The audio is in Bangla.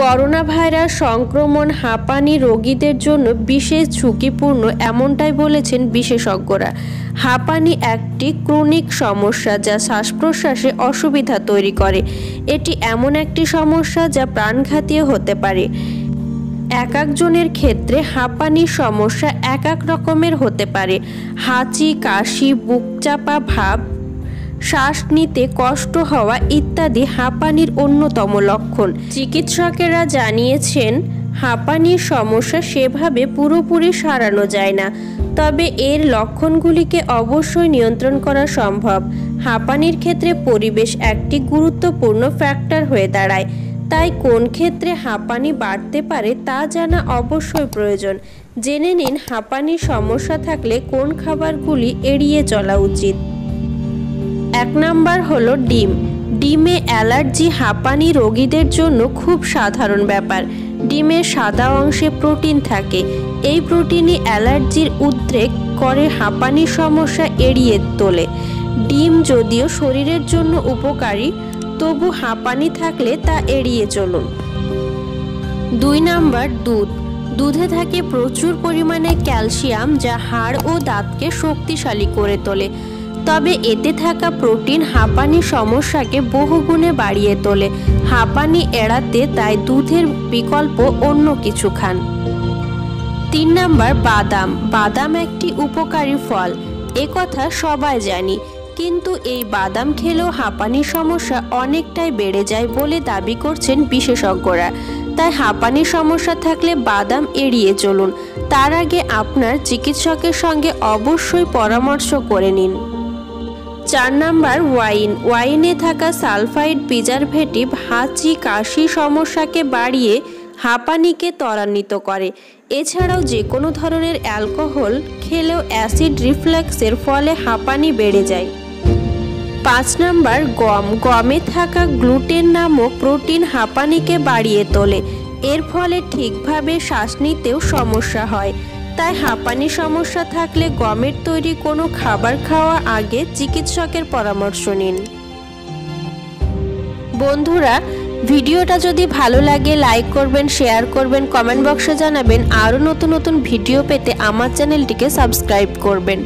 করোনা ভাইরাস সংক্রমণ হাঁপানি রোগীদের জন্য বিশেষ ঝুঁকিপূর্ণ এমনটাই বলেছেন বিশেষজ্ঞরা। হাঁপানি একটি ক্রনিক সমস্যা যা শ্বাস-প্রশ্বাসে অসুবিধা তৈরি করে। এটি এমন একটি সমস্যা যা প্রাণঘাতীও হতে পারে। এক একজনের ক্ষেত্রে হাঁপানির সমস্যা এক এক রকমের হতে পারে। হাঁচি, কাশি, বুক চাপা ভাব, শ্বাস নিতে কষ্ট হওয়া ইত্যাদি হাঁপানির অন্যতম লক্ষণ। চিকিৎসকেরা জানিয়েছেন, হাঁপানির সমস্যা সেভাবে পুরোপুরি সারানো যায় না, তবে এর লক্ষণগুলিকে অবশ্যই নিয়ন্ত্রণ করা সম্ভব। হাঁপানির ক্ষেত্রে পরিবেশ একটি গুরুত্বপূর্ণ ফ্যাক্টর হয়ে দাঁড়ায়, তাই কোন ক্ষেত্রে হাঁপানি বাড়তে পারে তা জানা অবশ্যই প্রয়োজন। জেনে নিন হাঁপানির সমস্যা থাকলে কোন খাবারগুলি এড়িয়ে চলা উচিত। 1 নাম্বার হলো ডিম। ডিমে অ্যালার্জি হাঁপানি রোগীদের জন্য খুব সাধারণ ব্যাপার। ডিমের সাদা অংশে প্রোটিন থাকে। এই প্রোটিনই অ্যালার্জির উদ্রেক করে হাঁপানির সমস্যা এড়িয়ে তোলে। ডিম যদিও শরীরের জন্য উপকারী, তবু হাঁপানি থাকলে তা এড়িয়ে চলুন। 2 নাম্বার দুধ। দুধে থাকে প্রচুর পরিমাণে ক্যালসিয়াম যা হাড় ও দাঁতকে শক্তিশালী করে তোলে। তবে এতে থাকা প্রোটিন হাঁপানির সমস্যাকে বহুগুণে বাড়িয়ে তোলে। হাঁপানি এড়াতে তাই দুধের বিকল্প অন্য কিছু খান। 3 নাম্বার বাদাম। বাদাম একটি উপকারী ফল, একথা সবাই জানি, কিন্তু এই বাদাম খেলেও হাঁপানির সমস্যা অনেকটাই বেড়ে যায় বলে দাবি করছেন বিশেষজ্ঞরা। তাই হাঁপানির সমস্যা থাকলে বাদাম এড়িয়ে চলুন। তার আগে আপনার চিকিৎসকের সঙ্গে অবশ্যই পরামর্শ করে নিন। 4 নাম্বার ওয়াইন। ওয়াইনে থাকা সালফাইড প্রিজারভেটিভ হাঁচি কাশি সমস্যাকে বাড়িয়ে হাঁপানিকে ত্বরান্বিত করে। এছাড়াও যে কোনো ধরনের অ্যালকোহল খেলেও অ্যাসিড রিফ্লাক্সের ফলে হাঁপানি বেড়ে যায়। 5 নাম্বার গম। গমে থাকা গ্লুটেন নামক প্রোটিন হাঁপানিকে বাড়িয়ে তোলে। এর ফলে ঠিকভাবে শ্বাস নিতেও সমস্যা হয়। তাই হাঁপানির সমস্যা থাকলে গমের তৈরি কোনো খাবার খাওয়া আগে চিকিৎসকের পরামর্শ নিন। বন্ধুরা, ভিডিওটা যদি ভালো লাগে লাইক করবেন, শেয়ার করবেন, কমেন্ট বক্সে জানাবেন। আরও নতুন নতুন ভিডিও পেতে আমার চ্যানেলটিকে সাবস্ক্রাইব করবেন।